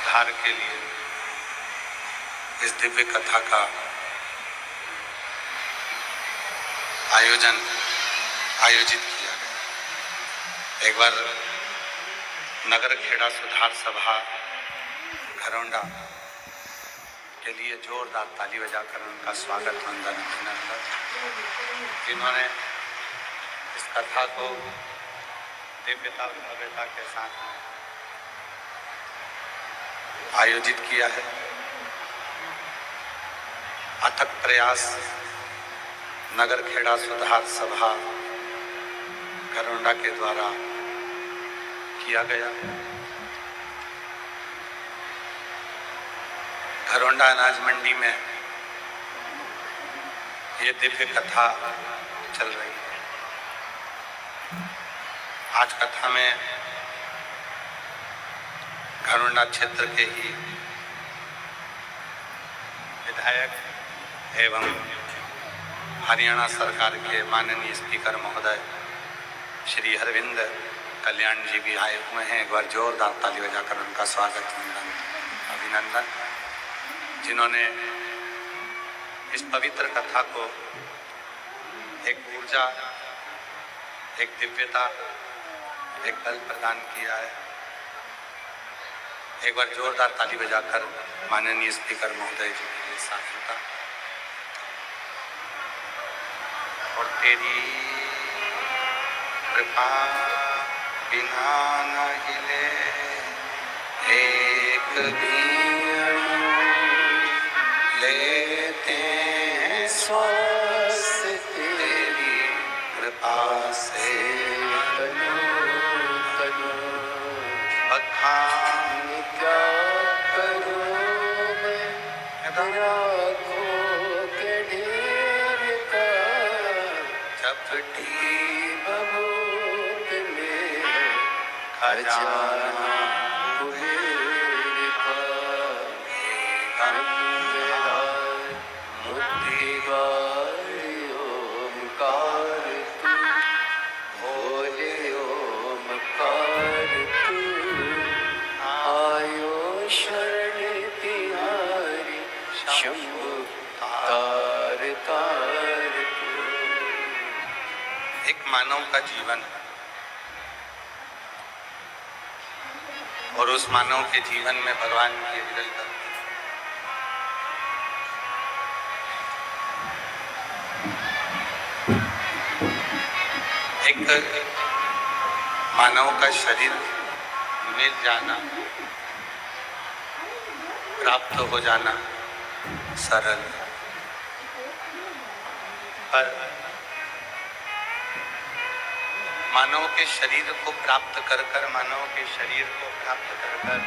उद्धार के लिए इस दिव्य कथा का आयोजित किया गया। एक बार नगर खेड़ा सुधार सभा घरौंडा के लिए जोरदार ताली बजाकर उनका स्वागत वंदन अभिनंदन, जिन्होंने इस कथा को दिव्यता और भव्यता के साथ आयोजित किया है। अथक प्रयास नगर खेड़ा सुधार सभा घरौंडा के द्वारा किया गया। घरौंडा अनाज मंडी में ये दिव्य कथा चल रही है। आज कथा में घरौंडा क्षेत्र के ही विधायक एवं हरियाणा सरकार के माननीय स्पीकर महोदय श्री अरविंद कल्याण जी भी आए हुए हैं। एक बार जोरदार ताली बजाकर उनका स्वागत अभिनंदन, जिन्होंने इस पवित्र कथा को एक ऊर्जा, एक दिव्यता, एक बल प्रदान किया है। एक बार जोरदार ताली बजाकर माननीय स्पीकर महोदय जी के लिए साधुता। और तेरी कृपा बिना न हिले एक भी अणु, लेते हैं श्वास तेरी कृपा से तनु तनु। बखान क्या करूं मैं राखों के ढेर का, चपटी बबूत में खजाना कुबेर का। मुक्ति वाली ओमकार तू, भोले ओमकार तू, आयो शरण तिहारी शंभु तार तार तू। एक मानव का जीवन और उस मानव के जीवन में भगवान की विरल भक्ति। एक मानव का शरीर मिल जाना, प्राप्त हो जाना सरल, पर मानव के शरीर को प्राप्त कर कर, मानव के शरीर को प्राप्त कर कर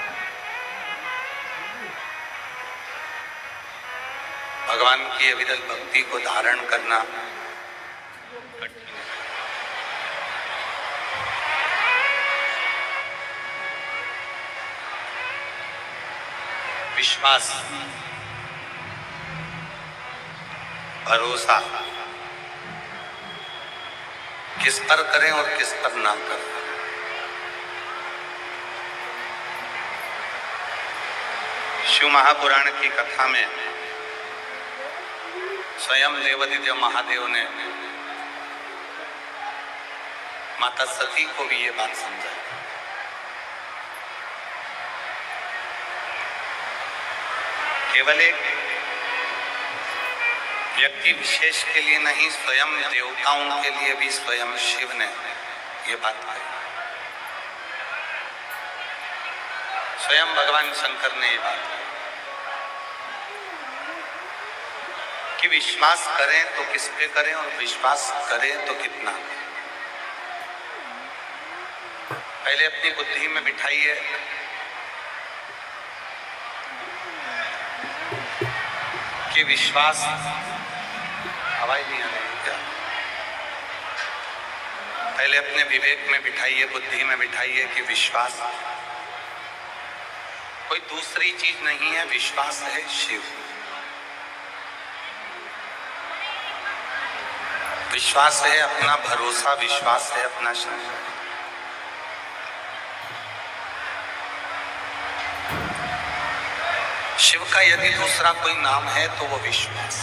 भगवान की अविरल भक्ति को धारण करना कठिन है। विश्वास, भरोसा किस पर करें और किस पर ना करें। शिव महापुराण की कथा में स्वयं देवादिदेव महादेव ने माता सती को भी ये बात समझाई। केवल एक व्यक्ति विशेष के लिए नहीं, स्वयं देवताओं के लिए भी स्वयं शिव ने ये बात कही। स्वयं भगवान शंकर ने ये बात कही कि विश्वास करें तो किस पे करें और विश्वास करें तो कितना। पहले अपनी बुद्धि में बिठाइए कि विश्वास, आवाज नहीं आ रही क्या? पहले अपने विवेक में बिठाइए, बुद्धि में बिठाइए कि विश्वास कोई दूसरी चीज नहीं है, विश्वास है शिव। विश्वास है अपना भरोसा, विश्वास है अपना शरण। शिव का यदि दूसरा कोई नाम है तो वो विश्वास।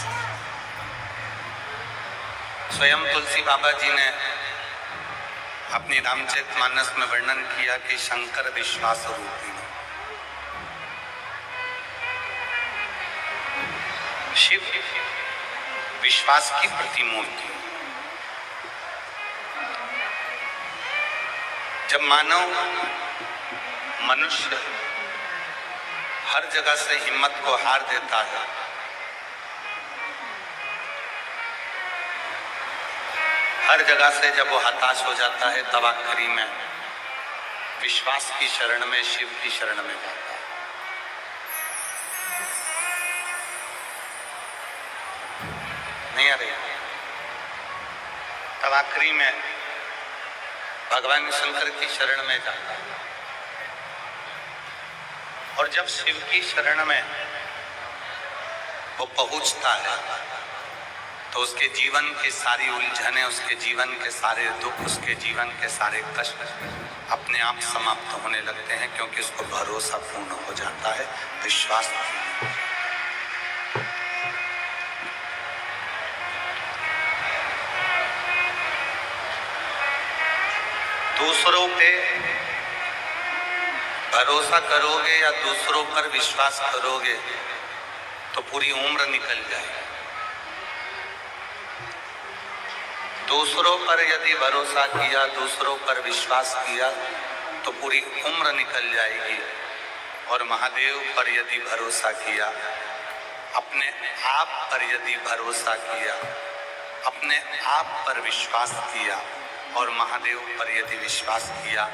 स्वयं तुलसी बाबा जी ने अपनी रामचरितमानस में वर्णन किया कि शंकर विश्वास रूपी। शिव विश्वास की प्रतिमूर्ति। जब मानव मनुष्य हर जगह से हिम्मत को हार देता है, हर जगह से जब वो हताश हो जाता है, तब आखिरी में विश्वास की शरण में, शिव की शरण में जाता है। नहीं आ रही? तब आखिरी में भगवान शंकर की शरण में जाता है। और जब शिव की शरण में वो पहुंचता है तो उसके जीवन की सारी उलझनें, उसके जीवन के सारे दुख, उसके जीवन के सारे कष्ट अपने आप समाप्त होने लगते हैं, क्योंकि उसको भरोसा पूर्ण हो जाता है, विश्वास। दूसरों पे भरोसा करोगे या दूसरों पर विश्वास करोगे तो पूरी उम्र निकल जाएगी। दूसरों पर यदि भरोसा किया, दूसरों पर विश्वास किया तो पूरी उम्र निकल जाएगी। और महादेव पर यदि भरोसा किया, अपने आप पर यदि भरोसा किया, अपने आप पर विश्वास किया और महादेव पर यदि विश्वास किया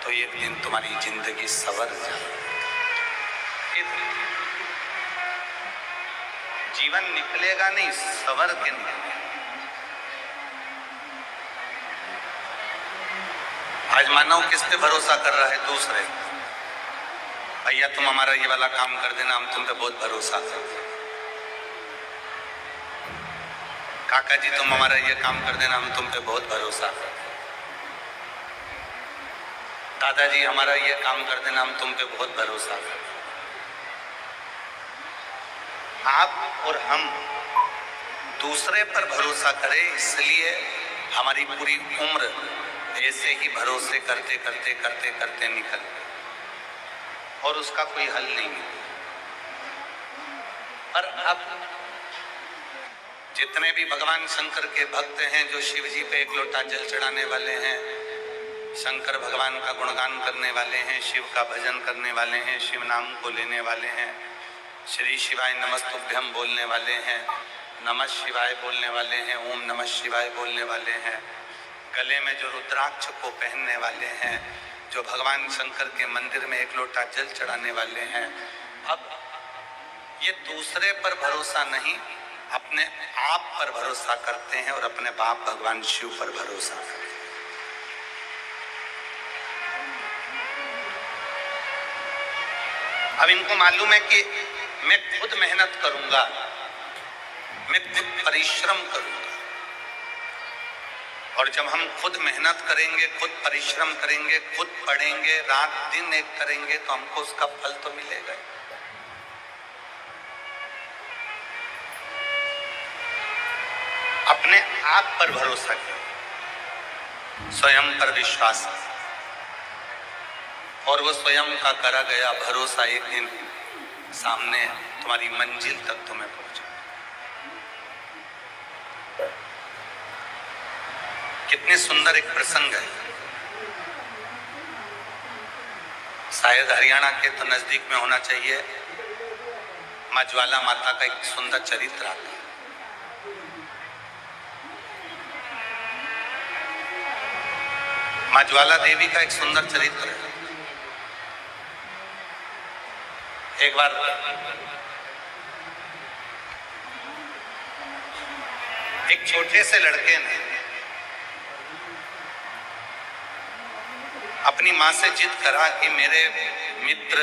तो एक दिन तुम्हारी जिंदगी सवर जाए। जीवन निकलेगा नहीं, सवर के निकलेगा। आज मानव किस पे भरोसा कर रहा है? दूसरे। भैया तुम हमारा ये वाला काम कर देना, हम तुम पे बहुत भरोसा करते हैं। काका जी तुम हमारा ये काम कर देना, हम तुम पे बहुत भरोसा करते हैं। दादाजी हमारा ये काम कर देना, हम तुम पे बहुत भरोसा करते हैं। आप और हम दूसरे पर भरोसा करें, इसलिए हमारी पूरी उम्र ऐसे ही भरोसे करते करते करते करते निकल, और उसका कोई हल नहीं है। पर अब जितने भी भगवान शंकर के भक्त हैं, जो शिव जी पे एक लोटा जल चढ़ाने वाले हैं, शंकर भगवान का गुणगान करने वाले हैं, शिव का भजन करने वाले हैं, शिव नाम को लेने वाले हैं, श्री शिवाय नमस्तुभ्यम बोलने वाले हैं, नमः शिवाय बोलने वाले हैं, ओम नमः शिवाय बोलने वाले हैं, गले में जो रुद्राक्ष को पहनने वाले हैं, जो भगवान शंकर के मंदिर में एक लोटा जल चढ़ाने वाले हैं, अब ये दूसरे पर भरोसा नहीं, अपने आप पर भरोसा करते हैं और अपने बाप भगवान शिव पर भरोसा करते हैं। अब इनको मालूम है कि मैं खुद मेहनत करूंगा, मैं खुद परिश्रम करूंगा, और जब हम खुद मेहनत करेंगे, खुद परिश्रम करेंगे, खुद पढ़ेंगे, रात दिन एक करेंगे, तो हमको उसका फल तो मिलेगा। अपने आप पर भरोसा करें, स्वयं पर विश्वास, और वो स्वयं का करा गया भरोसा एक दिन सामने तुम्हारी मंजिल तक तुम्हें पहुंचा। कितनी सुंदर एक प्रसंग है। शायद हरियाणा के तो नजदीक में होना चाहिए। माँ ज्वाला माता का एक सुंदर चरित्र आता है। माँ ज्वाला देवी का एक सुंदर चरित्र है। एक बार एक छोटे से लड़के ने अपनी माँ से जिद करा कि मेरे मित्र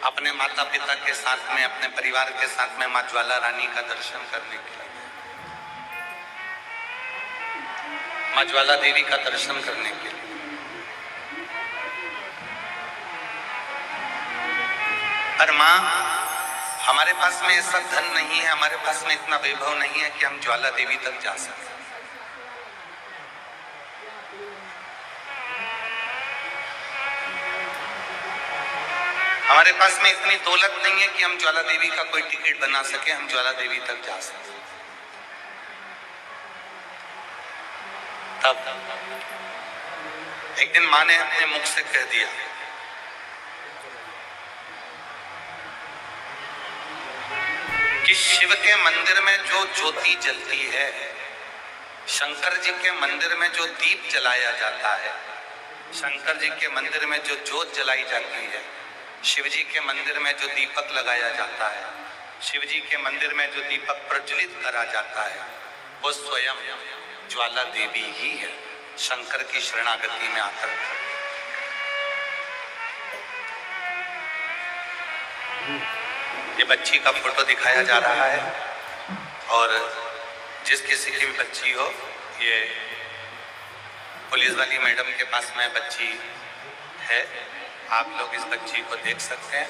अपने माता पिता के साथ में, अपने परिवार के साथ में माँ ज्वाला रानी का दर्शन करने के लिए, माँ ज्वाला देवी का दर्शन करने के लिए। और माँ हमारे पास में ऐसा धन नहीं है, हमारे पास में इतना वैभव नहीं है कि हम ज्वाला देवी तक जा सकें। हमारे पास में इतनी दौलत नहीं है कि हम ज्वाला देवी का कोई टिकट बना सके, हम ज्वाला देवी तक जा सके। तब एक दिन माँ ने अपने मुख से कह दिया कि शिव के मंदिर में जो ज्योति जलती है, शंकर जी के मंदिर में जो दीप जलाया जाता है, शंकर जी के मंदिर में जो ज्योत जलाई जाती है, शिव जी के मंदिर में जो दीपक लगाया जाता है, शिव जी के मंदिर में जो दीपक प्रज्वलित करा जाता है, वो स्वयं ज्वाला देवी ही है, शंकर की शरणागति में आकर। ये बच्ची का फोटो दिखाया जा रहा है और जिस किसी की भी बच्ची हो, ये पुलिस वाली मैडम के पास में बच्ची है, आप लोग इस बच्ची को देख सकते हैं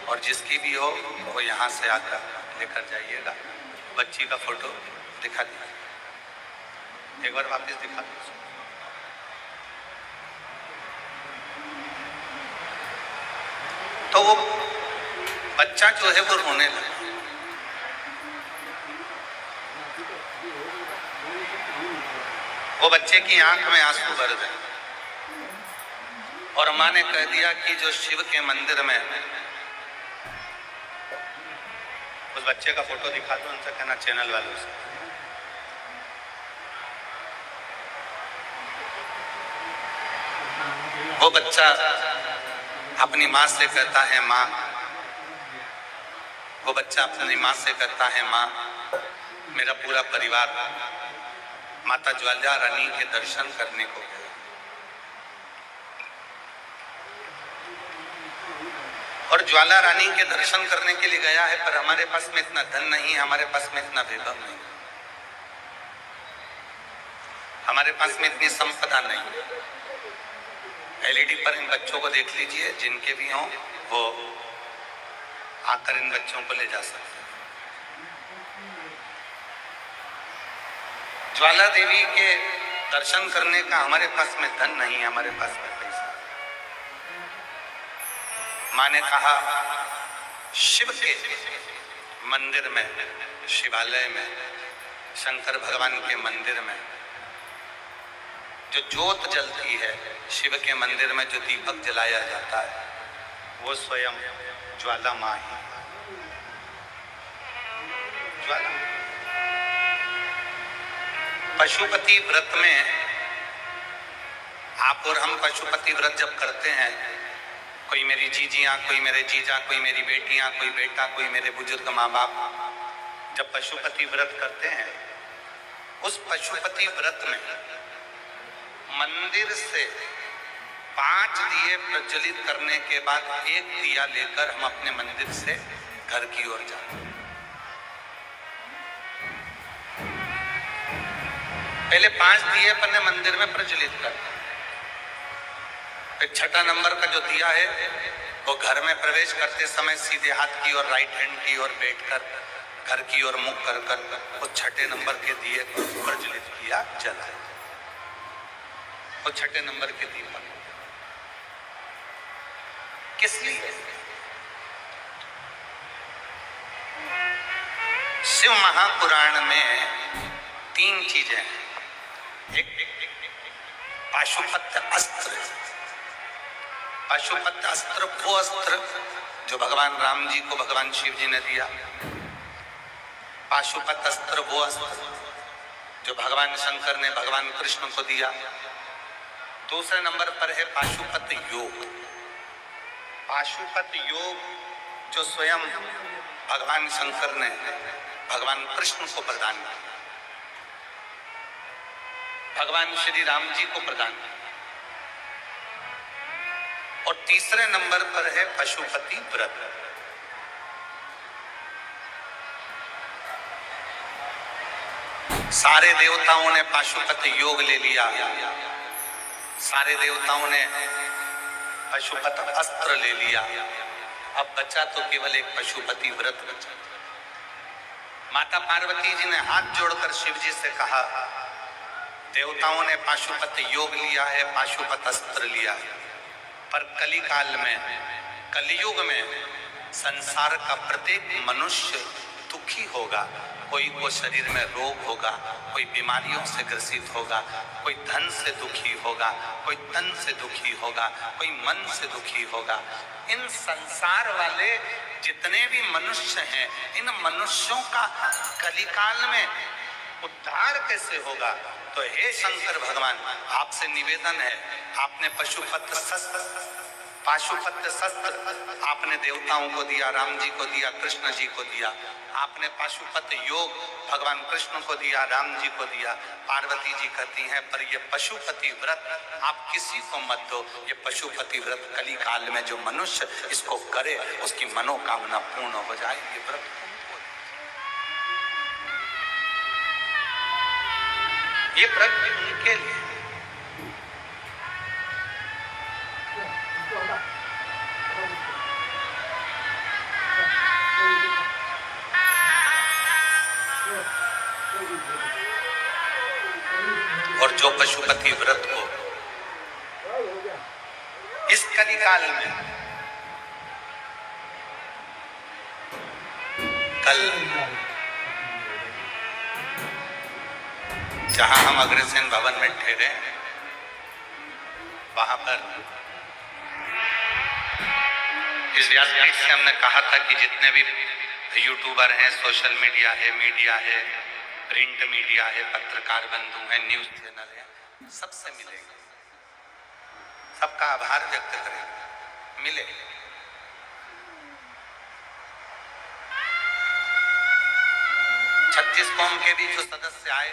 और जिसकी भी हो वो यहाँ से आकर लेकर जाइएगा। बच्ची का फोटो दिखा दीजिए, एक बार वापस दिखा दीजिए। तो वो बच्चा जो है वो रोने लगा। वो बच्चे की आंख में आंसू भर गए और माँ ने कह दिया कि जो शिव के मंदिर में, उस बच्चे का फोटो दिखा दो, उनसे कहना चैनल वालों से, वो बच्चा अपनी माँ से कहता है माँ, वो बच्चा अपनी माँ से कहता है माँ, मेरा पूरा परिवार माता ज्वाला रानी के दर्शन करने को गया और ज्वाला रानी के दर्शन करने के लिए गया है, पर हमारे पास में इतना धन नहीं है, हमारे पास में इतना वैभव नहीं, हमारे पास में इतनी संपदा नहीं। एलईडी पर इन बच्चों को देख लीजिए, जिनके भी हों वो आकर इन बच्चों को ले जा सकते हैं। ज्वाला देवी के दर्शन करने का हमारे पास में धन नहीं है, हमारे पास में पैसा। माँ ने कहा शिव के मंदिर में, शिवालय में, शंकर भगवान के मंदिर में जो ज्योत जलती है, शिव के मंदिर में जो दीपक जलाया जाता है, वो स्वयं ज्वाला माँ ही। ज्वाला पशुपति व्रत में आप और हम पशुपति व्रत जब करते हैं, कोई मेरी जीजियां, कोई मेरे जीजा, कोई मेरी बेटियां, कोई बेटा, कोई मेरे बुजुर्ग माँ बाप जब पशुपति व्रत करते हैं, उस पशुपति व्रत में मंदिर से 5 दिए प्रज्वलित करने के बाद 1 दिया लेकर हम अपने मंदिर से घर की ओर जाते हैं। पहले 5 दिए अपने मंदिर में प्रज्वलित करते हैं, फिर 6ठा नंबर का जो दिया है वो घर में प्रवेश करते समय सीधे हाथ की और राइट हैंड की ओर बैठकर घर की ओर मुख कर कर उस 6ठे नंबर के दिए को प्रज्वलित किया जलाया। और 6ठे नंबर के दीपक किस लिए? शिव महापुराण में 3 चीजें हैं। एक पाशुपत अस्त्र। पाशुपत अस्त्र वो अस्त्र जो भगवान राम जी को भगवान शिव जी ने दिया। पाशुपत अस्त्र वो अस्त्र जो भगवान शंकर ने भगवान कृष्ण को दिया। दूसरे नंबर पर है पाशुपत योग। पाशुपत योग जो स्वयं भगवान शंकर ने भगवान कृष्ण को प्रदान किया, भगवान श्री राम जी को प्रदान किया। और तीसरे नंबर पर है पशुपति व्रत। सारे देवताओं ने पाशुपत योग ले लिया, सारे देवताओं ने पशुपत अस्त्र ले लिया, अब बचा तो केवल एक पशुपति व्रत बचा। माता पार्वती जी ने हाथ जोड़कर शिव जी से कहा, देवताओं ने पाशुपत योग लिया है, पाशुपत अस्त्र लिया है, पर कली काल में, कलयुग में संसार का प्रत्येक मनुष्य दुखी होगा। कोई को शरीर में रोग होगा, कोई बीमारियों से ग्रसित होगा, कोई धन से दुखी होगा, कोई तन से दुखी होगा, कोई मन से दुखी होगा। इन संसार वाले जितने भी मनुष्य हैं, इन मनुष्यों का कलिकाल में उद्धार कैसे होगा? तो हे शंकर भगवान, आपसे निवेदन है, आपने पाशुपत शस्त्र आपने देवताओं को दिया, राम जी को दिया, कृष्ण जी को दिया। आपने पाशुपत योग भगवान कृष्ण को दिया, राम जी को दिया। पार्वती जी कहती हैं, पर ये पशुपति व्रत आप किसी को मत दो। ये पशुपति व्रत कली काल में जो मनुष्य इसको करे, उसकी मनोकामना पूर्ण हो जाए। ये व्रत ये व्रत उनके लिए। और जो पशुपति व्रत को इस कलिकाल में, कल जहां हम अग्रसेन भवन में ठहरे, वहां पर इस व्यासपीठ से हमने कहा था कि जितने भी यूट्यूबर हैं, सोशल मीडिया है, प्रिंट मीडिया है, पत्रकार बंधु हैं, न्यूज चैनल है, सबसे मिलेंगे, सबका आभार व्यक्त करेंगे, मिले। छत्तीस कौम के भी जो सदस्य आए,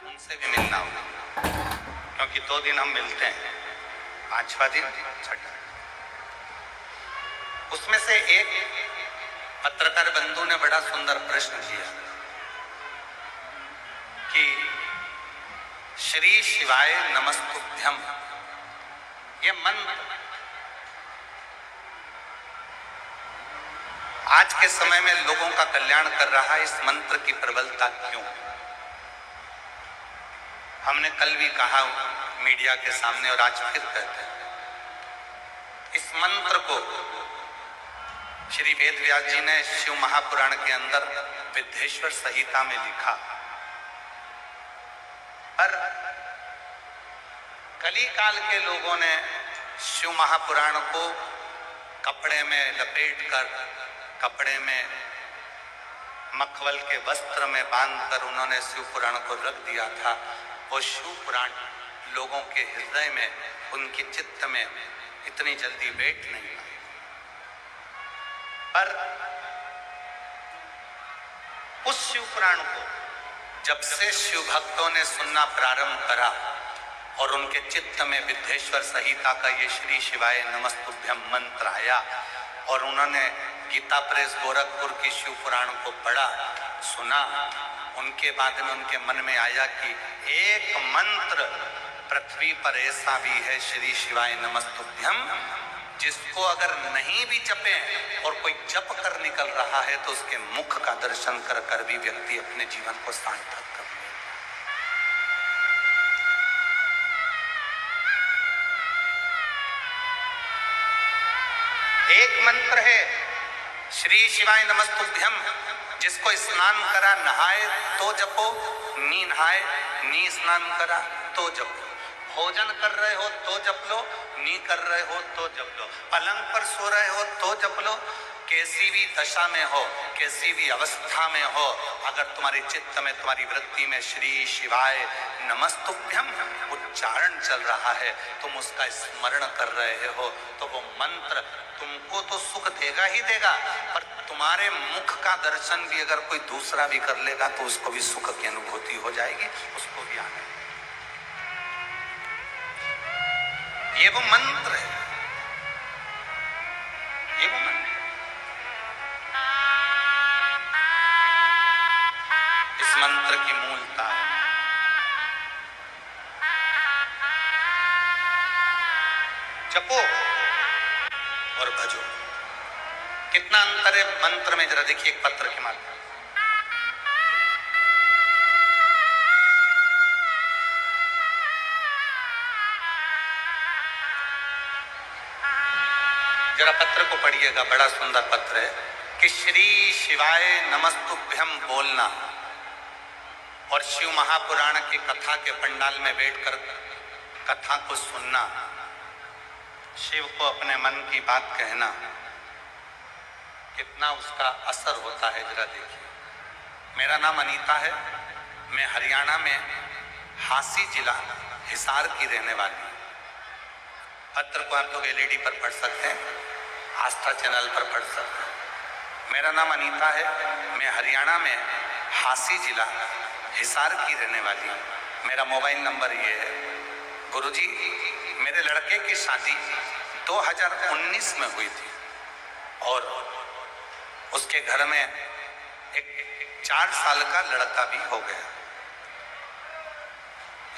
उनसे भी मिलना होगा, क्योंकि 2 दिन हम मिलते हैं, 5वां दिन छठा। उसमें से एक पत्रकार बंधु ने बड़ा सुंदर प्रश्न किया कि श्री शिवाय नमस्तुभ्यम, ये मंत्र आज के समय में लोगों का कल्याण कर रहा है, इस मंत्र की प्रबलता क्यों? हमने कल भी कहा मीडिया के सामने और आज फिर कहते हैं, इस मंत्र को श्री वेद व्यास जी ने शिव महापुराण के अंदर विद्धेश्वर संहिता में लिखा, पर कली काल के लोगों ने शिव महापुराण को कपड़े में लपेटकर, कपड़े में मखमल के वस्त्र में बांधकर उन्होंने शिव पुराण को रख दिया था। वो शिव पुराण लोगों के हृदय में, उनके चित्त में इतनी जल्दी बैठ नहीं पाए। पर उस शिव पुराण को जब से शिव भक्तों ने सुनना प्रारंभ करा और उनके चित्त में विद्धेश्वर संहिता का ये श्री शिवाय नमस्तुभ्यम मंत्र आया और उन्होंने गीता प्रेस गोरखपुर की शिव पुराण को पढ़ा, सुना, उनके बाद में उनके मन में आया कि एक मंत्र पृथ्वी पर ऐसा भी है, श्री शिवाय नमस्तुभ्यम, जिसको अगर नहीं भी जपे और कोई जप कर निकल रहा है तो उसके मुख का दर्शन कर कर भी व्यक्ति अपने जीवन को सार्थक कर ले। एक मंत्र है श्री शिवाय नमस्तुभ्यम, जिसको स्नान करा नहाए तो जपो, नी नहाए नी स्नान करा तो जपो, भोजन कर रहे हो तो जप लो, नी कर रहे हो तो जप लो, पलंग पर सो रहे हो तो जप लो, कैसी भी दशा में हो, कैसी भी अवस्था में हो, अगर तुम्हारे चित्त में, तुम्हारी वृत्ति में श्री शिवाय नमस्तुभ्यम उच्चारण चल रहा है, तुम उसका स्मरण कर रहे हो, तो वो मंत्र तुमको तो सुख देगा ही देगा, पर तुम्हारे मुख का दर्शन भी अगर कोई दूसरा भी कर लेगा तो उसको भी सुख की अनुभूति हो जाएगी, उसको भी आनंद। ये वो मंत्र है, ये वो मंत्र। इस मंत्र की मूलता है जपो और भजो। अंतर है मंत्र में, जरा देखिए एक पत्र के माध्यम। जरा पत्र को पढ़िएगा, बड़ा सुंदर पत्र है कि श्री शिवाय नमस्तुभ्यम बोलना और शिव महापुराण की कथा के पंडाल में बैठकर कथा को सुनना, शिव को अपने मन की बात कहना, कितना उसका असर होता है जरा देखिए। मेरा नाम अनीता है, मैं हरियाणा में हांसी जिला हिसार की रहने वाली हूँ। पत्र को आप लोग एलईडी पर पढ़ सकते हैं, आस्था चैनल पर पढ़ सकते हैं। मेरा नाम अनीता है, मैं हरियाणा में हांसी जिला हिसार की रहने वाली हूँ। मेरा मोबाइल नंबर ये है। गुरुजी, मेरे लड़के की शादी 2019 में हुई थी और उसके घर में एक 4 साल का लड़का भी हो गया,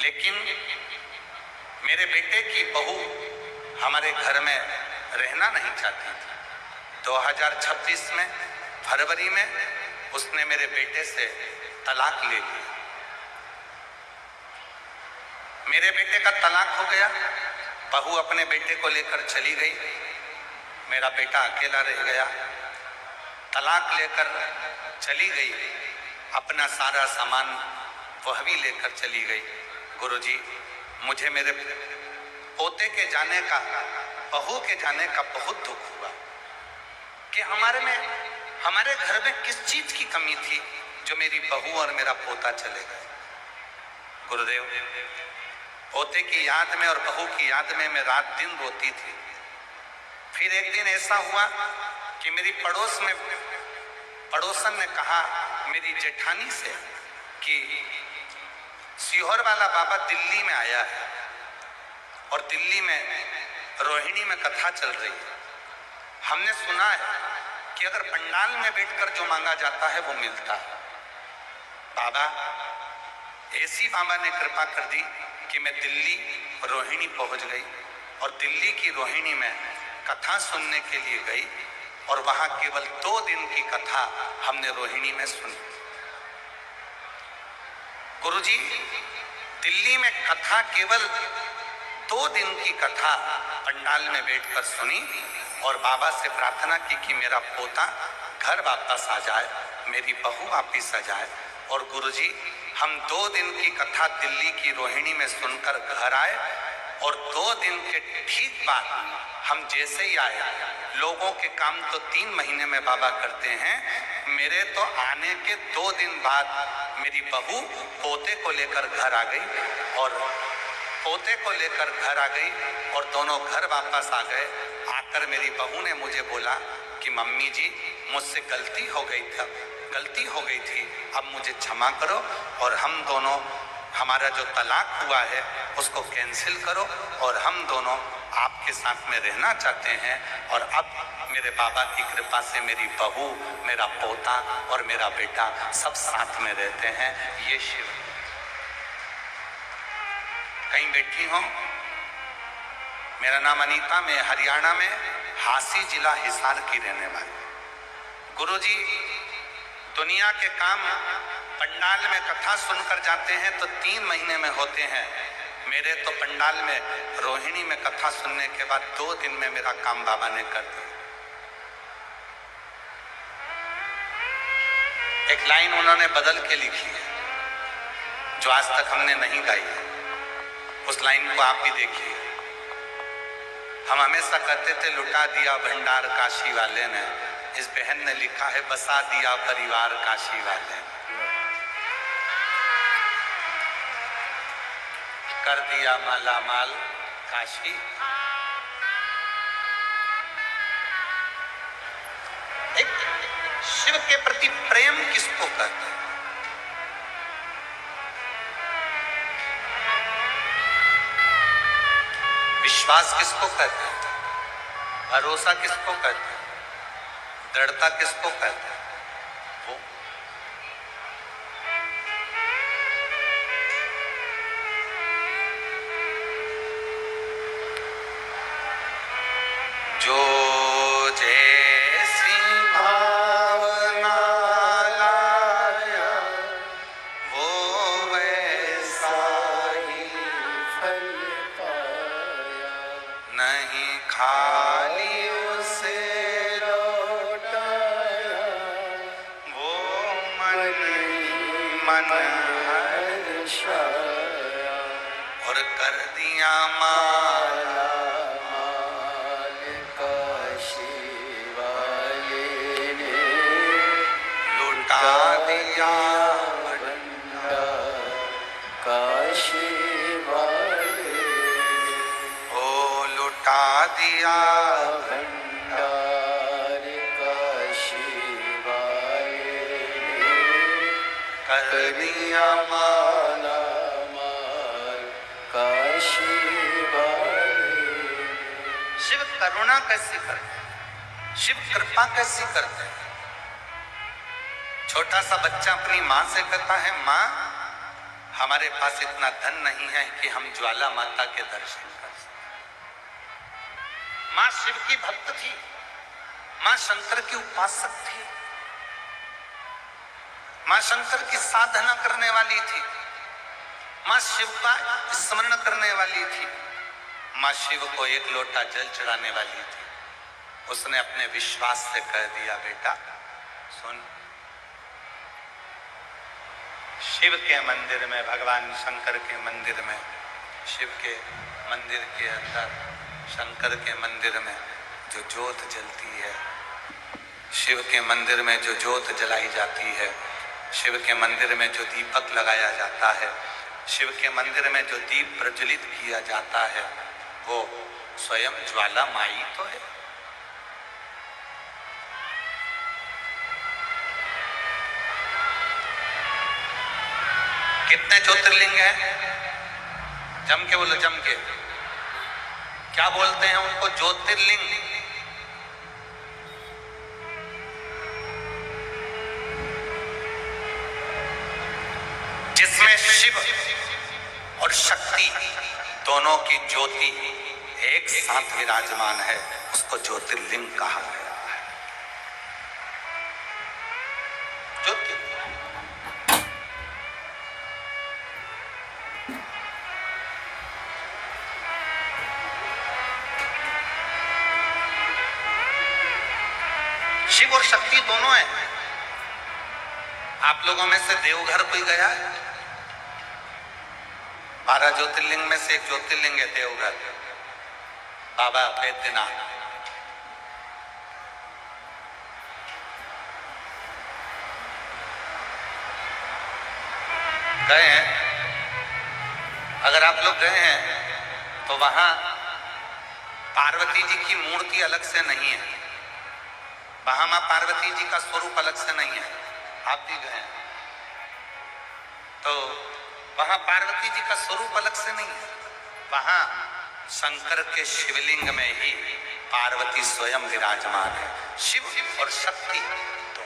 लेकिन मेरे बेटे की बहू हमारे घर में रहना नहीं चाहती थी। 2026 में फरवरी में उसने मेरे बेटे से तलाक ले लिया। मेरे बेटे का तलाक हो गया, बहू अपने बेटे को लेकर चली गई, मेरा बेटा अकेला रह गया। तलाक लेकर चली गई, अपना सारा सामान वह भी लेकर चली गई। गुरुजी, मुझे मेरे पोते के जाने का, बहू के जाने का बहुत दुख हुआ कि हमारे घर में किस चीज की कमी थी जो मेरी बहू और मेरा पोता चले गए। गुरुदेव, पोते की याद में और बहू की याद में मैं रात दिन रोती थी। फिर एक दिन ऐसा हुआ कि मेरी पड़ोसन ने कहा मेरी जेठानी से कि सीहोर वाला बाबा दिल्ली में आया है और दिल्ली में रोहिणी में कथा चल रही है। हमने सुना है कि अगर पंडाल में बैठकर जो मांगा जाता है वो मिलता है। बाबा, ऐसी बाबा ने कृपा कर दी कि मैं दिल्ली रोहिणी पहुंच गई और दिल्ली की रोहिणी में कथा सुनने के लिए गई और वहां केवल 2 दिन की कथा हमने रोहिणी में सुनी। गुरुजी, दिल्ली में कथा केवल 2 दिन की कथा पंडाल में बैठकर सुनी और बाबा से प्रार्थना की कि मेरा पोता घर वापस आ जाए, मेरी बहू वापस आ जाए। और गुरुजी, हम 2 दिन की कथा दिल्ली की रोहिणी में सुनकर घर आए और 2 दिन के ठीक बाद हम जैसे ही आए, लोगों के काम तो 3 महीने में बाबा करते हैं, मेरे तो आने के 2 दिन बाद मेरी बहू पोते को लेकर घर आ गई और पोते को लेकर घर आ गई और दोनों घर वापस आ गए। आकर मेरी बहू ने मुझे बोला कि मम्मी जी, मुझसे गलती हो गई थी, अब मुझे क्षमा करो और हम दोनों, हमारा जो तलाक हुआ है उसको कैंसिल करो और हम दोनों आपके साथ में रहना चाहते हैं। और अब मेरे बाबा की कृपा से मेरी बहू, मेरा पोता और मेरा बेटा सब साथ में रहते हैं। ये शिव। कहीं बैठी हो? मेरा नाम अनीता, मैं हरियाणा में हांसी जिला हिसार की रहने वाली। गुरुजी, दुनिया के काम पंडाल में कथा सुनकर जाते हैं तो 3 महीने में होते हैं, मेरे तो पंडाल में रोहिणी में कथा सुनने के बाद 2 दिन में मेरा काम बाबा ने कर दिया। एक लाइन उन्होंने बदल के लिखी है जो आज तक हमने नहीं गाई है, उस लाइन को आप भी देखिए। हम हमेशा कहते थे लुटा दिया भंडार काशी वाले ने, इस बहन ने लिखा है बसा दिया परिवार काशी वाले ने, कर दिया माला माल काशी। एक शिव के प्रति प्रेम किसको कहते हैं? विश्वास किसको कहते हैं? भरोसा किसको कहते हैं? दृढ़ता किसको कहते हैं? वो जो जैसी मन हर्षाया और कर दिया माला माल काशी वाले ने लुटा दिया भंडार काशी वाले ओ लुटा दिया भंडार काशी वाले कर दिया माला माल काशी वाले। शिव करुणा कैसी करते, शिव कृपा कैसी करते। छोटा सा बच्चा अपनी माँ से कहता है, माँ हमारे पास इतना धन नहीं है कि हम ज्वाला माता के दर्शन कर सकें। माँ शिव की भक्त थी, माँ शंकर की उपासक थी, माँ शंकर की साधना करने वाली थी, माँ शिव का स्मरण करने वाली थी, माँ शिव को एक लोटा जल चढ़ाने वाली थी। उसने अपने विश्वास से कह दिया, बेटा सुन, शिव के मंदिर में, भगवान शंकर के मंदिर में, शिव के मंदिर के अंदर, शंकर के मंदिर में जो ज्योत जलती है, शिव के मंदिर में जो ज्योत जलाई जाती है, शिव के मंदिर में जो दीपक लगाया जाता है, शिव के मंदिर में जो दीप प्रज्वलित किया जाता है, वो स्वयं ज्वाला माई तो है। कितने ज्योतिर्लिंग हैं? जम के बोलो, जम के। क्या बोलते हैं उनको? ज्योतिर्लिंग। जिसमें शिव और शक्ति दोनों की ज्योति एक साथ विराजमान है, उसको ज्योतिर्लिंग कहा गया है। ज्योतिर्लिंग शिव और शक्ति दोनों है। आप लोगों में से देवघर कोई गया है? 12 ज्योतिर्लिंग में से एक ज्योतिर्लिंग है देवघर, बाबा बैद्यनाथ। गए हैं? अगर आप लोग गए हैं तो वहां पार्वती जी की मूर्ति अलग से नहीं है, वहां मां पार्वती जी का स्वरूप अलग से नहीं है। आप भी गए तो वहां पार्वती जी का स्वरूप अलग से नहीं है, वहां शंकर के शिवलिंग में ही पार्वती स्वयं विराजमान है। शिव और शक्ति तो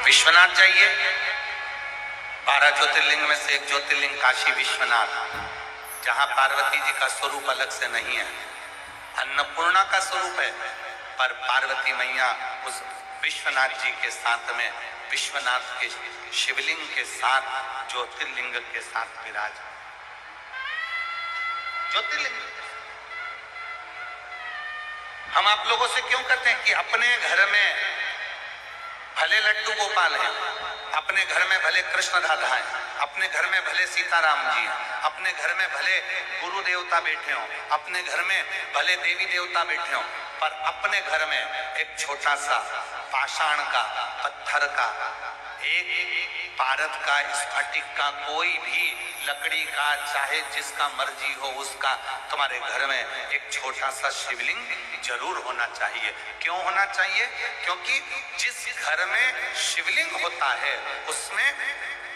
विश्वनाथ जाइए, 12 ज्योतिर्लिंग में से एक ज्योतिर्लिंग काशी विश्वनाथ, जहां पार्वती जी का स्वरूप अलग से नहीं है, अन्नपूर्णा का स्वरूप है, पर पार्वती मैया उस विश्वनाथ जी के साथ में, विश्वनाथ के शिवलिंग के साथ, ज्योतिर्लिंग के साथ विराज। ज्योतिर्लिंग हम आप लोगों से क्यों कहते हैं कि अपने घर में भले लड्डू गोपाल हैं, अपने घर में भले कृष्ण राधा हैं, अपने घर में भले सीताराम जी हैं, अपने घर में भले गुरु देवता बैठे हों, अपने घर में भले देवी देवता बैठे हों, पर अपने घर में एक छोटा सा पाषाण का, पत्थर का, एक पारद का, स्फटिक का, कोई भी लकड़ी का, चाहे जिसका मर्जी हो उसका, तुम्हारे घर में एक छोटा सा शिवलिंग जरूर होना चाहिए। क्यों होना चाहिए? क्योंकि जिस घर में शिवलिंग होता है उसमें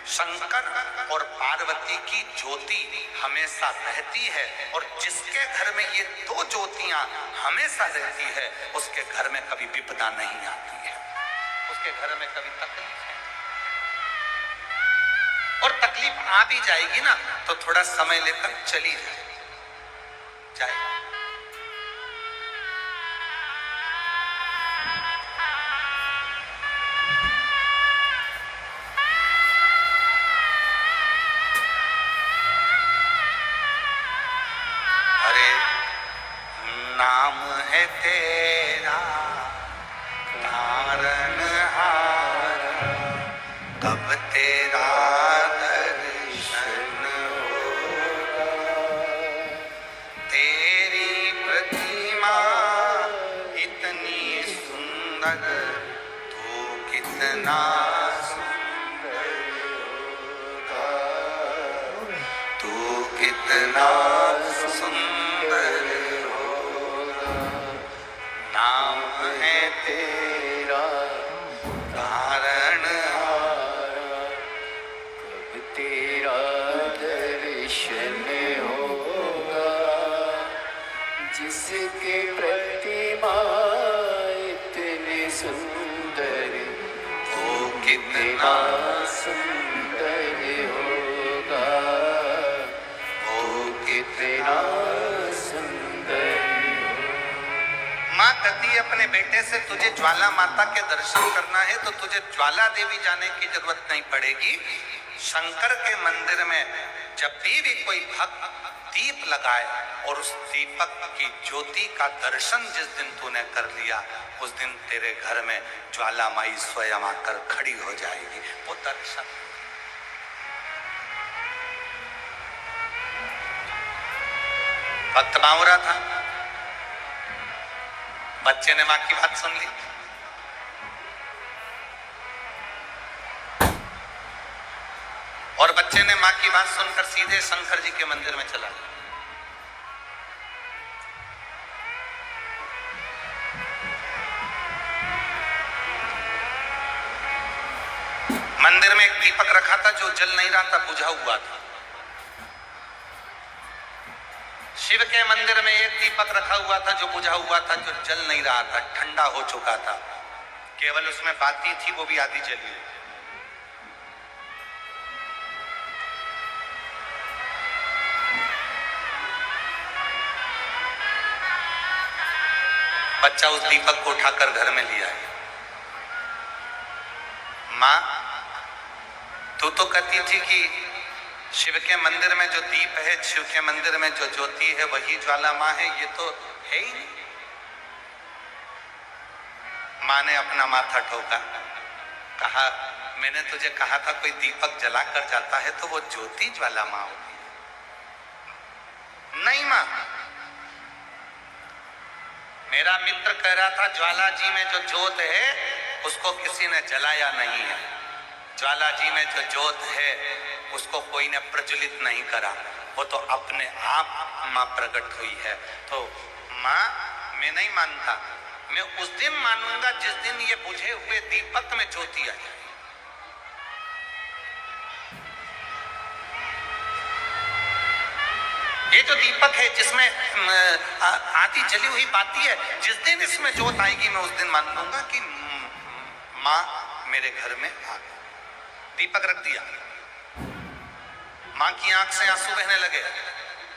शंकर और पार्वती की ज्योति हमेशा रहती है, और जिसके घर में ये दो ज्योतियां हमेशा रहती है उसके घर में कभी विपदा नहीं आती है, उसके घर में कभी तकलीफ है। और तकलीफ आ भी जाएगी ना तो थोड़ा समय लेकर चली जाए। नाम है तेरा सुंदर, तू कितना सुंदर होगा, तू कितना सुंदर होगा। नाम है तेरा तारणहारा, कब तेरा दर्शन होगा। जिसके प्रतिमा इतनी सुंदर, वो कितना सुंदर होगा, वो कितना सुंदर। माँ कहती है अपने बेटे से, तुझे ज्वाला माता के दर्शन करना है तो तुझे ज्वाला देवी जाने की जरूरत नहीं पड़ेगी। शंकर के मंदिर में जब भी कोई भक्त दीप लगाए और उस दीपक की ज्योति का दर्शन जिस दिन तूने कर लिया, उस दिन तेरे घर में ज्वाला माई स्वयं आकर खड़ी हो जाएगी। वो दर्शन भक्त बावरा था, बच्चे ने मां की बात सुन ली, और बच्चे ने मां की बात सुनकर सीधे शंकर जी के मंदिर में चला गया। मंदिर में एक दीपक रखा था जो जल नहीं रहा था, बुझा हुआ था। शिव के मंदिर में एक दीपक रखा हुआ था जो बुझा हुआ था, जो जल नहीं रहा था, ठंडा हो चुका था, केवल उसमें बाती थी, वो भी आधी जली। बच्चा उस दीपक को उठाकर घर में लिया है। मां, तू तो कहती थी कि शिव के मंदिर में जो दीप है, शिव के मंदिर में जो ज्योति है वही ज्वाला मां है, ये तो है ही नहीं। मां ने अपना माथा ठोका, कहा मैंने तुझे कहा था कोई दीपक जला कर जाता है तो वो ज्योति ज्वाला मां होती है। नहीं मां, मेरा मित्र कह रहा था ज्वाला जी में जो ज्योत है उसको किसी ने जलाया नहीं है, ज्वाला जी में जो ज्योत है उसको कोई ने प्रज्वलित नहीं करा, वो तो अपने आप मां प्रकट हुई है। तो मां, मैं नहीं मानता, मैं उस दिन मानूंगा जिस दिन ये बुझे हुए दीपक में ज्योति आ जाए। ये जो दीपक है जिसमें आधी जली हुई बाती है, जिस दिन इसमें ज्योत आएगी मैं उस दिन मान लूंगा कि मां मेरे घर में आ गई। दीपक रख दिया, मां की आंख से आंसू बहने लगे।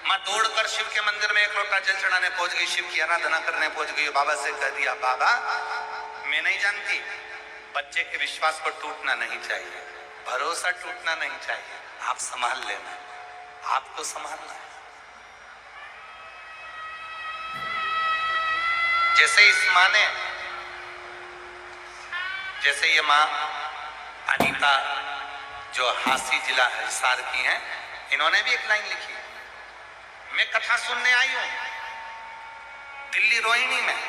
मां दौड़कर शिव के मंदिर में एक लोटा जल चढ़ाने पहुंच गई, शिव की आराधना करने पहुंच गई। बाबा से कह दिया, बाबा मैं नहीं जानती, बच्चे के विश्वास पर टूटना नहीं चाहिए, भरोसा टूटना नहीं चाहिए, आप संभाल लेना, आपको संभालना है। जैसे इस मां ने, जैसे ये मां अनीता जो हासी जिला हिसार की हैं, इन्होंने भी एक लाइन लिखी, मैं कथा सुनने आई हूं दिल्ली रोहिणी में,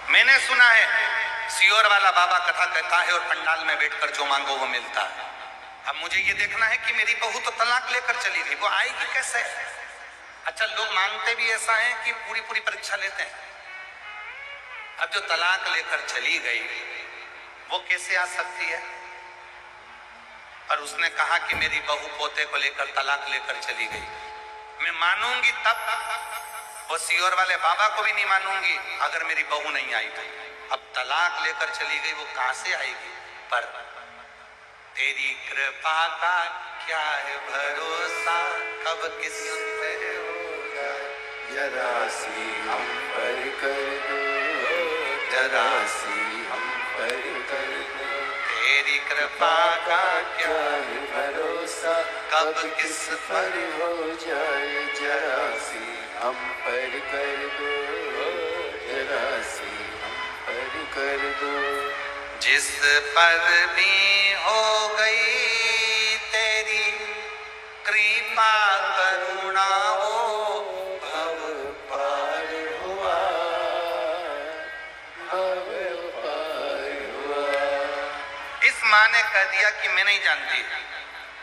मैंने सुना है सियोर वाला बाबा कथा कहता है और पंडाल में बैठकर जो मांगो वो मिलता है। अब मुझे ये देखना है कि मेरी बहू तो तलाक लेकर चली गई, वो आएगी कैसे? अच्छा, लोग मांगते भी ऐसा है कि पूरी पूरी परीक्षा लेते हैं। अब जो तलाक लेकर चली गई वो कैसे आ सकती है? पर उसने कहा कि मेरी बहू पोते को लेकर तलाक लेकर चली गई, मैं मानूंगी तब, वो सियोर वाले बाबा को भी नहीं मानूंगी अगर मेरी बहू नहीं आई तो। अब तलाक लेकर चली गई, वो कहां से आएगी? पर तेरी कृपा का क्या है भरोसा, कब किस पे होगा, जरा सी हम पर कर दो, जरा सी हम पर कर दो, तेरी कृपा का क्या है भरोसा, कब किस पर हो जाए, जरा सी हम पर कर दो, जरा सी हम पर कर दो। जिस पर भी हो गई तेरी कृपा करुणा, वो भव पार कह दिया कि मैं नहीं जानती,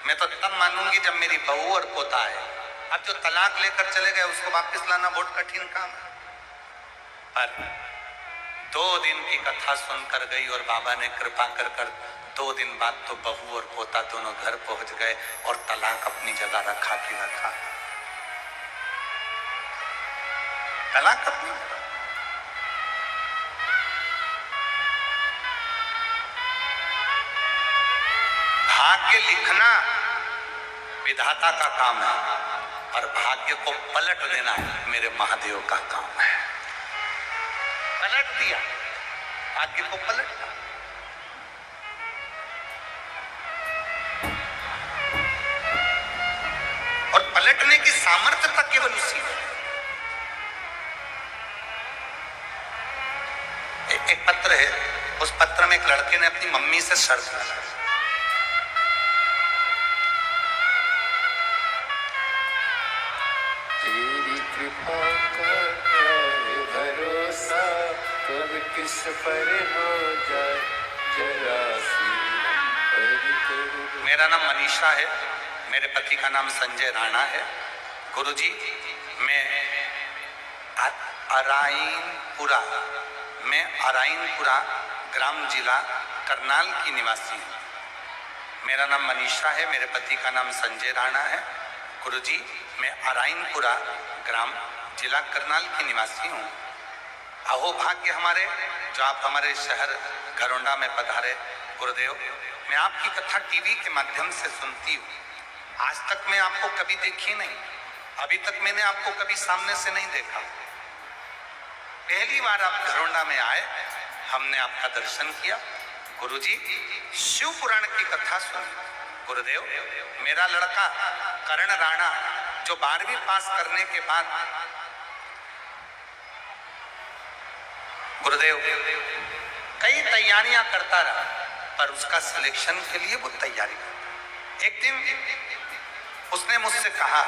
मैं तो तब मानूंगी जब मेरी बहू और पोता है। अब जो तलाक लेकर चले गए उसको वापस लाना बहुत कठिन काम है। पर 2 दिन की कथा सुनकर गई और बाबा ने कृपा कर 2 दिन बाद तो बहू और पोता दोनों घर पहुंच गए और तलाक अपनी जगह रखा कि रखा, तलाक अपनी जगह। भाग्य लिखना विधाता का काम है और भाग्य को पलट देना मेरे महादेव का काम है। पलट दिया, भाग्य को पलट दिया। और पलटने की सामर्थ्य तक केवल उसी है। एक पत्र है, उस पत्र में एक लड़के ने अपनी मम्मी से शर्त लगाई, तेरी कृपा का भरोसा कब किस पर हो जाए जरा सी। मेरा नाम मनीषा है, मेरे पति का नाम संजय राणा है। गुरुजी, मैं अराइनपुरा ग्राम जिला करनाल की निवासी हूँ। मेरा नाम मनीषा है, मेरे पति का नाम संजय राणा है। गुरुजी, मैं अराइनपुरा ग्राम जिला करनाल की निवासी हूँ। अहो भाग्य हमारे जो आप हमारे शहर घरोंडा में पधारे। गुरुदेव, मैं आपकी कथा टीवी के माध्यम से सुनती हूँ। आज तक मैं आपको कभी देखी नहीं, अभी तक मैंने आपको कभी सामने से नहीं देखा। पहली बार आप घरोंडा में आए, हमने आपका दर्शन किया। गुरुजी, शिव पुराण की कथा सुनी। गुरुदेव, मेरा लड़का करण राणा जो 12वीं पास करने के बाद गुरुदेव कई तैयारियां करता रहा, पर उसका सिलेक्शन के लिए वो तैयारी करता। एक दिन उसने मुझसे कहा,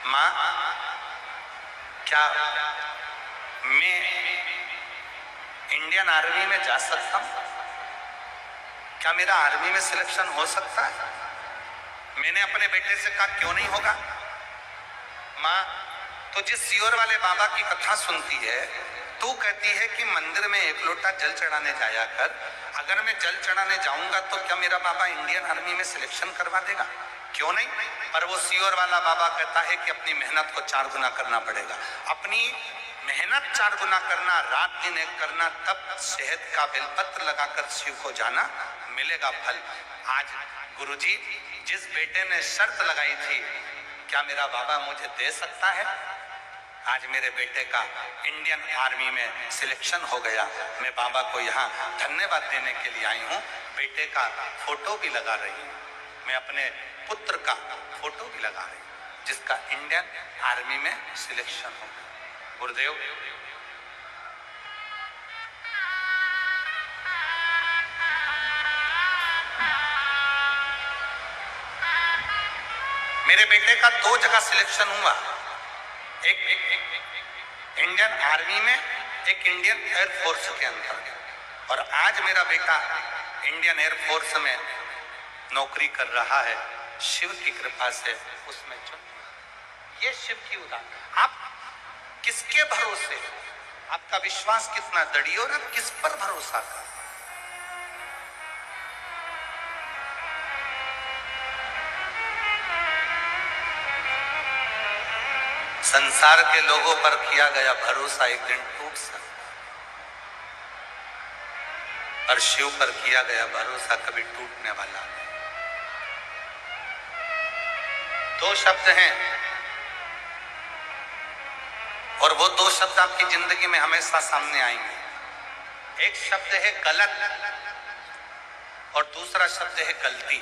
माँ क्या मैं इंडियन आर्मी में जा सकता हूं? क्या मेरा आर्मी में सिलेक्शन हो सकता है? मैंने अपने बेटे से कहा, क्यों नहीं होगा माँ, तो जिस सियोर वाले बाबा की कथा सुनती है, तू कहती है कि मंदिर में 1 लोटा जल चढ़ाने जाया कर। अगर मैं जल चढ़ाने जाऊंगा तो क्या मेरा बाबा इंडियन आर्मी में सिलेक्शन करवा देगा? क्यों नहीं? पर वो सियोर वाला बाबा कहता है कि अपनी मेहनत को 4 गुना करना पड़ेगा। अपनी मेहनत 4 गुना करना, रात दिन एक करना, तब शहद का बेलपत्र लगाकर शिव को जाना, मिलेगा फल। आज गुरुजी, जिस बेटे ने शर्त लगाई थी क्या मेरा बाबा मुझे दे सकता है, आज मेरे बेटे का इंडियन आर्मी में सिलेक्शन हो गया। मैं बाबा को यहाँ धन्यवाद देने के लिए आई हूँ। बेटे का फोटो भी लगा रही हूँ, मैं अपने पुत्र का फोटो भी लगा रही हूँ जिसका इंडियन आर्मी में सिलेक्शन हो गया। गुरुदेव, मेरे बेटे का 2 जगह सिलेक्शन हुआ, एक इंडियन आर्मी में, एक इंडियन एयरफोर्स के अंतर्गत। और आज मेरा बेटा इंडियन एयरफोर्स में नौकरी कर रहा है। शिव की कृपा से उसमें चुन। ये शिव की उदाहरण। आप किसके भरोसे, आपका विश्वास कितना दृढ़ और आप किस पर भरोसा कर? संसार के लोगों पर किया गया भरोसा एक दिन टूट सकता, पर शिव पर किया गया भरोसा कभी टूटने वाला नहीं। 2 शब्द हैं और वो 2 शब्द आपकी जिंदगी में हमेशा सामने आएंगे। एक शब्द है गलत और दूसरा शब्द है गलती।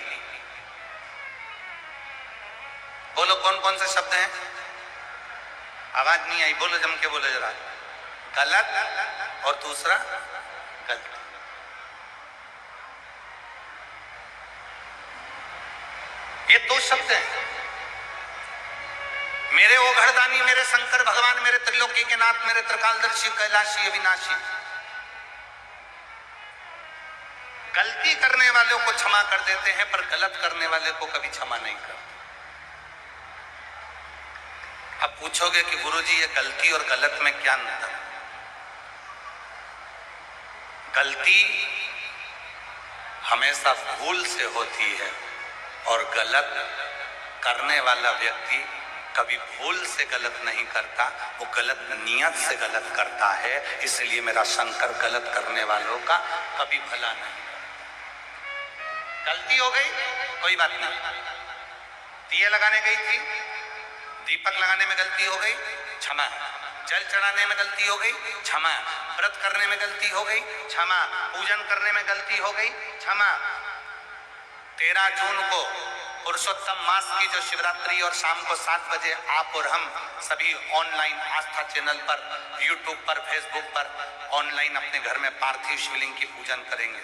बोलो कौन कौन से शब्द हैं? आवाज नहीं आई, बोलो जम के बोलो जरा। गलत और दूसरा गलती। ये 2 शब्द हैं। मेरे ओ घरदानी, मेरे शंकर भगवान, मेरे त्रिलोकी के नाथ, मेरे त्रिकालदर्शी, कैलाशी, अविनाशी। गलती करने वालों को क्षमा कर देते हैं, पर गलत करने वाले को कभी क्षमा नहीं करते। अब पूछोगे कि गुरुजी ये गलती और गलत में क्या अंतर है? गलती हमेशा भूल से होती है और गलत करने वाला व्यक्ति कभी भूल से गलत नहीं करता, वो गलत नियत से गलत करता है। इसलिए मेरा शंकर गलत करने वालों का कभी भला नहीं। गलती हो गई, कोई बात नहीं। दिए लगाने गई थी, दीपक लगाने में गलती हो गई, क्षमा। जल चढ़ाने में गलती हो गई, क्षमा। व्रत करने में गलती हो गई, क्षमा। पूजन करने में गलती हो गई, क्षमा। 13 जून को पुरुषोत्तम मास की जो शिवरात्रि और शाम को 7 बजे आप और हम सभी ऑनलाइन आस्था चैनल पर, यूट्यूब पर, फेसबुक पर ऑनलाइन अपने घर में पार्थिव शिवलिंग की पूजन करेंगे।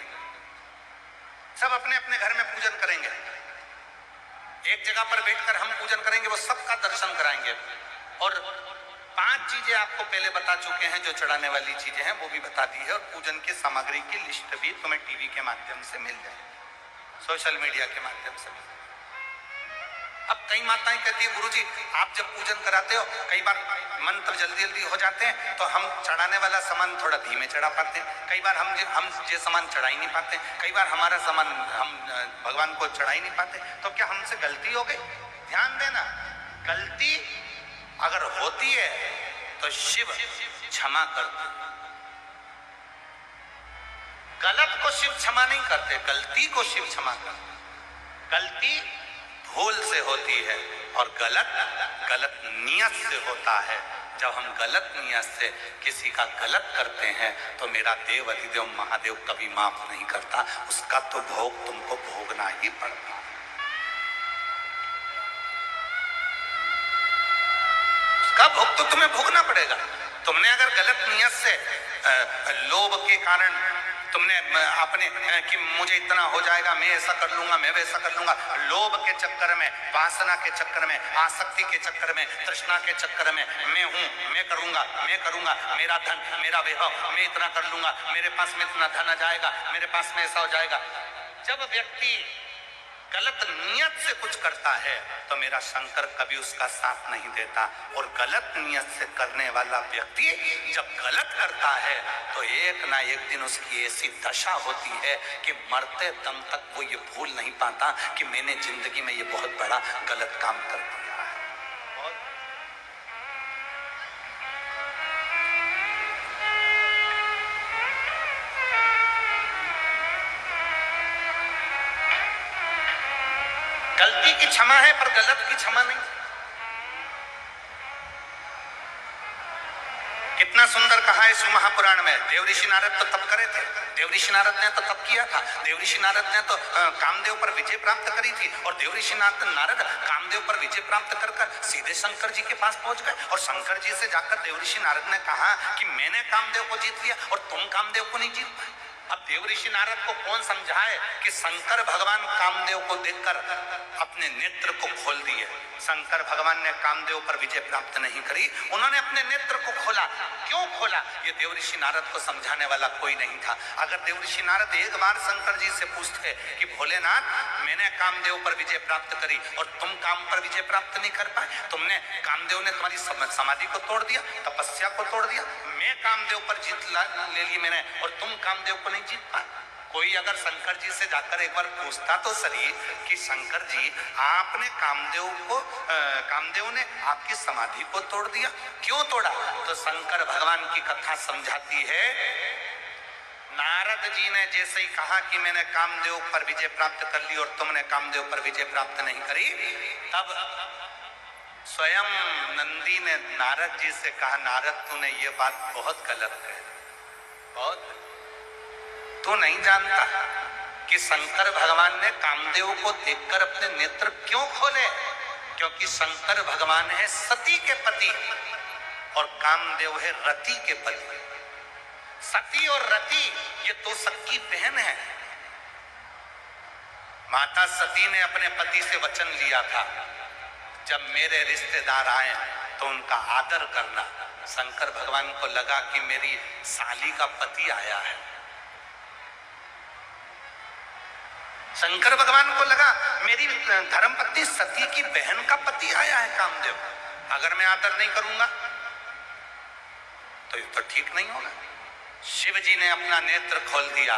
सब अपने अपने घर में पूजन करेंगे। एक जगह पर बैठकर हम पूजन करेंगे, वो सबका दर्शन कराएंगे। और 5 चीजें आपको पहले बता चुके हैं, जो चढ़ाने वाली चीजें हैं वो भी बता दी है। और पूजन की सामग्री की लिस्ट भी तुम्हें टीवी के माध्यम से मिल जाए, सोशल मीडिया के माध्यम से। अब कई माताएं कहती है गुरुजी आप जब पूजन कराते हो कई बार मंत्र जल्दी जल्दी हो जाते हैं, तो हम चढ़ाने वाला सामान थोड़ा धीमे चढ़ा पाते हैं। कई बार हम ये सामान चढ़ा ही नहीं पाते, कई बार हमारा सामान हम भगवान को चढ़ा ही नहीं पाते, तो क्या हमसे गलती हो गई? ध्यान देना, गलती अगर होती है तो शिव क्षमा करते, गलत को शिव क्षमा नहीं करते, गलती को शिव क्षमा करते। गलती भूल से होती है और गलत नियत से होता है। जब हम गलत नियत से किसी का गलत करते हैं तो मेरा देव अधिदेव महादेव कभी माफ नहीं करता, उसका तो भोग तुमको भोगना ही पड़ता है। उसका भोग तो तुम्हें भोगना पड़ेगा। तुमने अगर गलत नियत से लोभ के कारण तुमने अपने कि मुझे इतना हो जाएगा, मैं ऐसा कर लूंगा, मैं वैसा कर लूंगा, लोभ के चक्कर में, वासना के चक्कर में, आसक्ति के चक्कर में, तृष्णा के चक्कर में, मैं हूं, मैं करूंगा, मेरा धन, मेरा वैभव, मैं इतना कर लूंगा, मेरे पास में इतना धन आ जाएगा, मेरे पास में ऐसा हो जाएगा। जब व्यक्ति गलत नियत से कुछ करता है तो मेरा शंकर कभी उसका साथ नहीं देता। और गलत नियत से करने वाला व्यक्ति जब गलत करता है तो एक ना एक दिन उसकी ऐसी दशा होती है कि मरते दम तक वो ये भूल नहीं पाता कि मैंने जिंदगी में ये बहुत बड़ा गलत काम कर दिया है। गलती की क्षमा है पर गलत की क्षमा नहीं। कितना सुंदर कहा है शिव महापुराण में। देव ऋषि नारद तो तप करे थे, देव ऋषि नारद ने तो तप किया था, देव ऋषि नारद ने तो कामदेव पर विजय प्राप्त करी थी। और देव ऋषि नारद कामदेव पर विजय प्राप्त कर सीधे शंकर जी के पास पहुंच गए। और शंकर जी से जाकर देव ऋषि नारद ने कहा कि मैंने कामदेव को जीत लिया और तुम कामदेव को नहीं जीत पाए। अब देव ऋषि नारद को कौन समझाए कि शंकर भगवान कामदेव को देखकर अपने नेत्र को खोल दिए। शंकर भगवान ने कामदेव पर विजय प्राप्त नहीं करी, उन्होंने अपने नेत्र को खोला। क्यों खोला? ये देव ऋषि नारद को समझाने वाला कोई नहीं था। अगर देव ऋषि नारद एक बार शंकर जी से पूछते कि भोलेनाथ मैंने कामदेव पर विजय प्राप्त करी और तुम काम पर विजय प्राप्त नहीं कर पाए, तुमने कामदेव ने तुम्हारी समाधि को तोड़ दिया, तपस्या को तोड़ दिया, मैं कामदेव पर जीत ले ली मैंने और तुम कामदेव को नहीं जीत पाए। कोई अगर शंकर जी से जाकर एक बार पूछता तो सही कि शंकर जी आपने कामदेव ने आपकी समाधि को तोड़ दिया, क्यों तोड़ा? तो शंकर भगवान की कथा समझाती है, नारद जी ने जैसे ही कहा कि मैंने कामदेव पर विजय प्राप्त कर ली और तुमने कामदेव पर विजय प्राप्त नहीं करी, तब स्वयं नंदी ने नारद जी से कहा, नारद तूने ये बात बहुत गलत कही, बहुत। तू नहीं जानता कि शंकर भगवान ने कामदेव को देखकर अपने नेत्र क्यों खोले? क्योंकि शंकर भगवान है सती के पति और कामदेव है रति के पति। सती और रति ये दो सख्ती बहन है। माता सती ने अपने पति से वचन लिया था, जब मेरे रिश्तेदार आए तो उनका आदर करना। शंकर भगवान को लगा कि मेरी साली का पति आया है, शंकर भगवान को लगा मेरी धर्मपत्नी सती की बहन का पति आया है कामदेव, अगर मैं आदर नहीं करूंगा तो ये तो ठीक नहीं होगा। शिव जी ने अपना नेत्र खोल दिया,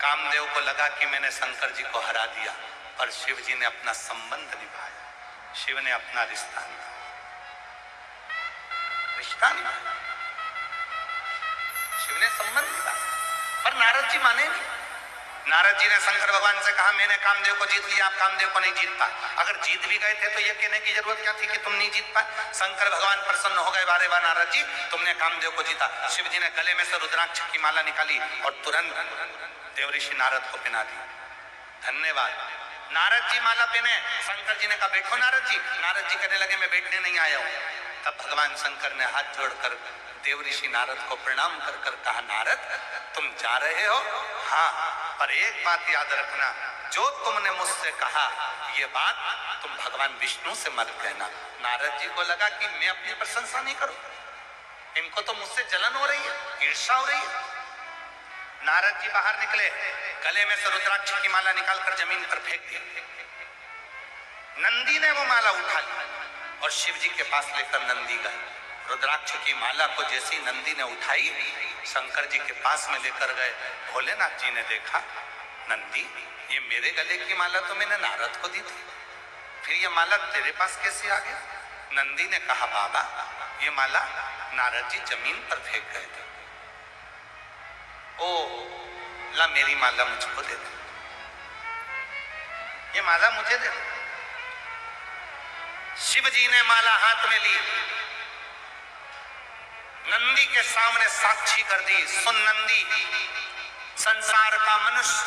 कामदेव को लगा कि मैंने शंकर जी को हरा दिया, पर शिव जी ने अपना संबंध निभाया, शिव ने अपना रिश्ता निभाया, शिव ने संबंध निभाया। पर नारद जी माने नहीं। नारद जी ने शंकर भगवान से कहा मैंने कामदेव को जीत लिया, आप कामदेव को नहीं जीत पाए। अगर जीत भी गए थे तो ये कहने की जरूरत क्या थी कि तुम नहीं जीत पाए। शंकर भगवान प्रसन्न हो गए, वारे वाह नारद जी तुमने कामदेव को जीता। शिव जी ने गले में से रुद्राक्ष की माला निकाली और तुरंत देव ऋषि नारद को पहना दी। धन्यवाद। नारद जी माला पहने, शंकर जी ने कहा बैठो नारद जी। नारद जी कहने लगे मैं बैठने नहीं आया हूं। तब भगवान शंकर ने हाथ जोड़कर देव ऋषि नारद को प्रणाम कर कर कहा नारद तुम जा रहे हो, हाँ, पर एक बात याद रखना, जो तुमने मुझसे कहा ये बात तुम भगवान विष्णु से मत कहना। नारद जी को लगा कि मैं अपनी प्रशंसा नहीं करूं, इनको तो मुझसे जलन हो रही है, ईर्ष्या हो रही है। नारद जी बाहर निकले, गले में से रुद्राक्ष की माला निकालकर जमीन पर फेंक दी। नंदी ने वो माला उठा ली और शिव जी के पास लेकर नंदी गए। रुद्राक्ष की माला को जैसी नंदी ने उठाई, शंकर जी के पास में लेकर गए। भोलेनाथ जी ने देखा नंदी ये मेरे गले की माला तो मैंने नारद को दी थी, फिर ये माला तेरे पास कैसे आ गया? नंदी ने कहा बाबा ये माला नारद जी जमीन पर फेंक गए थे। ओ ला मेरी माला मुझको दे दे, ये माला मुझे दे दे। शिव जी ने माला हाथ में ली, नंदी के सामने साक्षी कर दी। सुन नंदी, संसार का मनुष्य,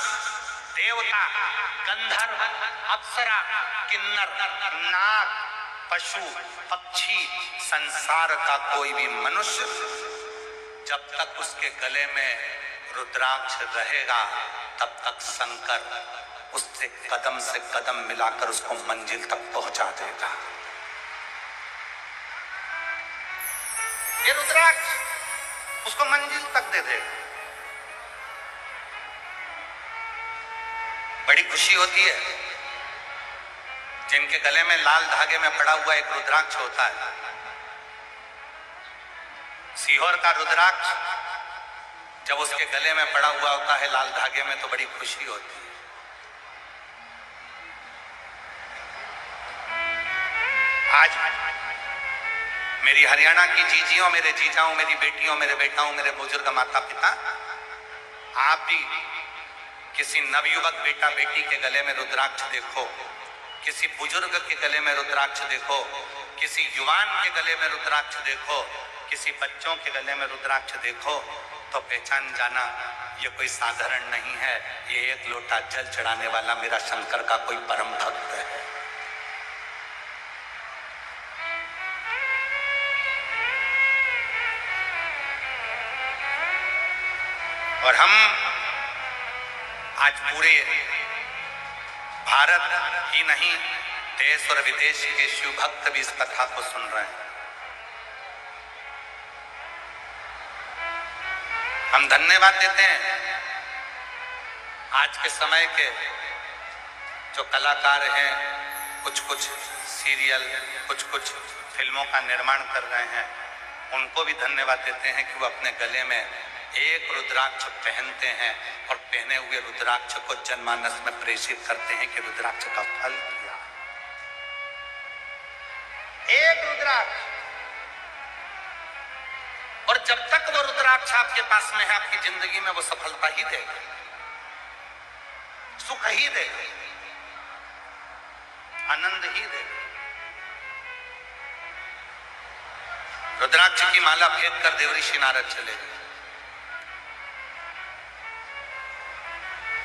देवता, गंधर्व, अप्सरा, किन्नर, नाग, पशु, पक्षी, संसार का कोई भी मनुष्य जब तक उसके गले में रुद्राक्ष रहेगा तब तक शंकर उससे कदम से कदम मिलाकर उसको मंजिल तक पहुंचा देगा। ये रुद्राक्ष उसको मंजिल तक दे देगा। बड़ी खुशी होती है जिनके गले में लाल धागे में पड़ा हुआ एक रुद्राक्ष होता है। सीहोर का रुद्राक्ष जब उसके गले में पड़ा हुआ होता है लाल धागे में तो बड़ी खुशी होती है। आज मेरी हरियाणा की जीजियों, मेरे जीजाओं, मेरी बेटियों, मेरे बेटाओं, मेरे बुजुर्ग माता पिता, आप भी किसी नवयुवक बेटा बेटी के गले में रुद्राक्ष देखो, किसी बुजुर्ग के गले में रुद्राक्ष देखो, किसी युवान के गले में रुद्राक्ष देखो, किसी बच्चों के गले में रुद्राक्ष देखो तो पहचान जाना ये कोई साधारण नहीं है, ये एक लोटा जल चढ़ाने वाला मेरा शंकर का कोई परम भक्त है। और हम आज पूरे भारत ही नहीं देश और विदेश के शिव भक्त भी इस कथा को सुन रहे हैं। हम धन्यवाद देते हैं आज के समय के जो कलाकार हैं, कुछ सीरियल, कुछ फिल्मों का निर्माण कर रहे हैं, उनको भी धन्यवाद देते हैं कि वो अपने गले में एक रुद्राक्ष पहनते हैं और पहने हुए रुद्राक्ष को जनमानस में प्रेषित करते हैं कि रुद्राक्ष का फल किया। एक रुद्राक्ष, और जब तक वो रुद्राक्ष आपके पास में है आपकी जिंदगी में वो सफलता ही देगा, सुख ही देगा, आनंद ही देगा। रुद्राक्ष की माला फेंक कर देवऋषि नारद चले गए।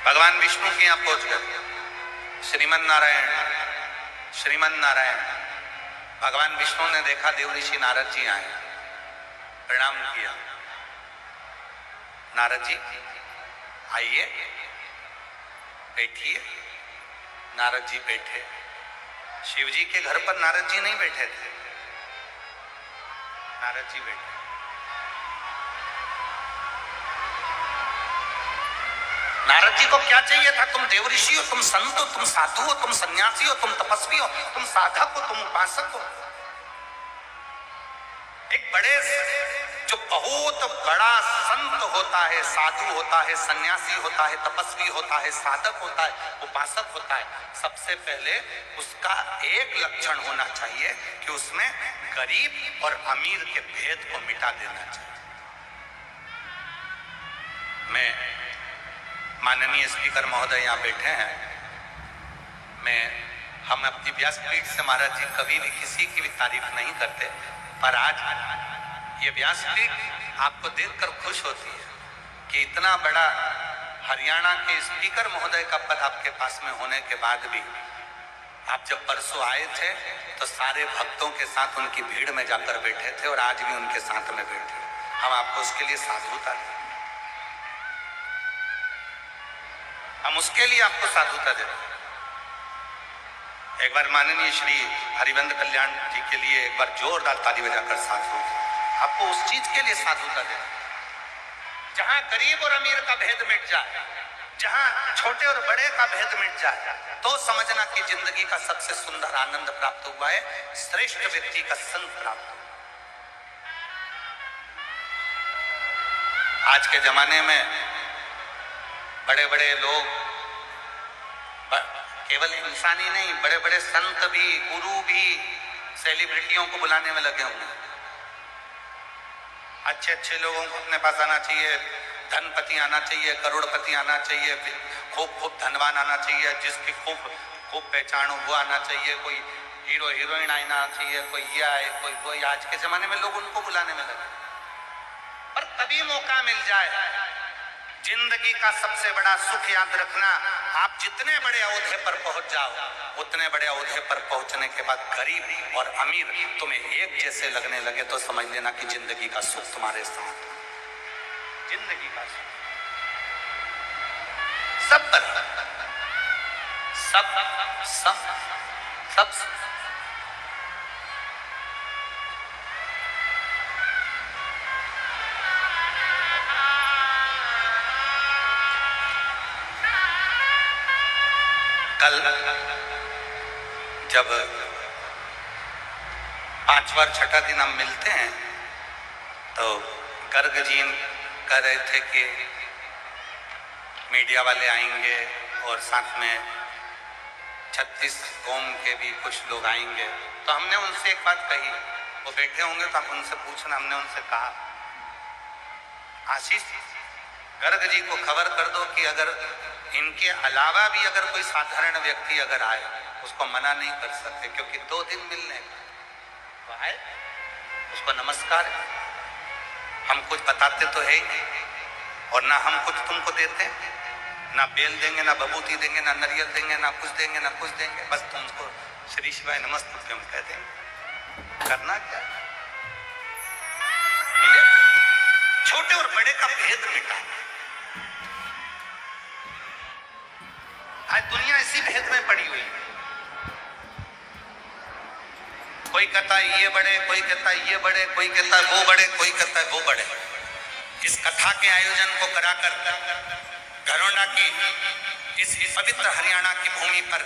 भगवान विष्णु के यहां पहुंच गए। श्रीमन नारायण, श्रीमन नारायण। भगवान विष्णु ने देखा देवऋषि नारद जी आए, प्रणाम किया। नारद जी आइए, बैठिए। नारद जी बैठे। शिव जी के घर पर नारद जी नहीं बैठे थे, नारद जी बैठे। नारद जी को क्या चाहिए था? तुम देवऋषि हो, तुम संत हो, तुम साधु हो, तुम सन्यासी हो, तुम तपस्वी हो, तुम साधक हो, तुम उपासक हो। एक बड़े जो बहुत बड़ा संत होता है, साधु होता है, सन्यासी होता है, तपस्वी होता है, साधक होता है, उपासक होता है, सबसे पहले उसका एक लक्षण होना चाहिए कि उसमें गरीब और अमीर के भेद को मिटा देना चाहिए। मैं माननीय स्पीकर महोदय यहाँ बैठे हैं, हम अपनी व्यासपीठ से महाराज जी कभी भी किसी की भी तारीफ नहीं करते, पर आज ये व्यासपीठ आपको देखकर खुश होती है कि इतना बड़ा हरियाणा के स्पीकर महोदय का पद आपके पास में होने के बाद भी आप जब परसों आए थे तो सारे भक्तों के साथ उनकी भीड़ में जाकर बैठे थे और आज भी उनके साथ में बैठे। हम आपको उसके लिए साधुता दें, हम उसके लिए आपको साधुता देते। एक बार माननीय श्री हरिवंश कल्याण जी के लिए एक बार जोरदार ताली बजाकर साधु, आपको उस चीज के लिए साधुता दे जहां गरीब और अमीर का भेद मिट जाए, जहां छोटे और बड़े का भेद मिट जाए, तो समझना कि जिंदगी का सबसे सुंदर आनंद प्राप्त हुआ है, श्रेष्ठ व्यक्ति का संग प्राप्त हुआ। आज के जमाने में बड़े बड़े लोग केवल इंसान ही नहीं, बड़े बड़े संत भी, गुरु भी सेलिब्रिटियों को बुलाने में लगे हुए हैं। अच्छे अच्छे लोगों को अपने पास आना चाहिए, धनपति आना चाहिए, करोड़पति आना चाहिए, खूब खूब धनवान आना चाहिए, जिसकी खूब खूब पहचान हो वो आना चाहिए, कोई हीरो हीरोइन आना चाहिए, कोई ये आए, कोई वो। आज के जमाने में लोग उनको बुलाने में लगे, पर तभी मौका मिल जाए। जिंदगी का सबसे बड़ा सुख याद रखना, आप जितने बड़े ओहदे पर पहुंच जाओ, उतने बड़े ओहदे पर पहुंचने के बाद गरीब और अमीर तुम्हें एक जैसे लगने लगे तो समझ लेना कि जिंदगी का सुख तुम्हारे साथ। जिंदगी का सुख सब पर, सब सब सब, सब। कल जब 5वां और 6ठा दिन हम मिलते हैं तो गर्ग जी कह रहे थे कि मीडिया वाले आएंगे और साथ में 36 कौम के भी कुछ लोग आएंगे। तो हमने उनसे एक बात कही, वो बैठे होंगे तो आप उनसे पूछना। हमने उनसे कहा, आशीष गर्ग जी को खबर कर दो कि अगर इनके अलावा भी अगर कोई साधारण व्यक्ति अगर आए उसको मना नहीं कर सकते, क्योंकि 2 दिन मिलने तो आए, उसको नमस्कार। हम कुछ बताते तो है ही नहीं, और ना हम कुछ तुमको देते, ना बेल देंगे, ना बबूती देंगे, ना नारियल देंगे, ना कुछ देंगे, ना कुछ देंगे, बस तुमको श्री शिवाय नमस्ते हम कह देंगे। करना क्या मिले, छोटे और बड़े का भेद मिटा। आज दुनिया इसी भेद में पड़ी हुई है। कोई कहता है ये बड़े, कोई कहता है ये बड़े, कोई कहता है वो बड़े, कोई कहता है वो बड़े। इस कथा के आयोजन को कराकर घरोंडा की इस पवित्र हरियाणा की भूमि पर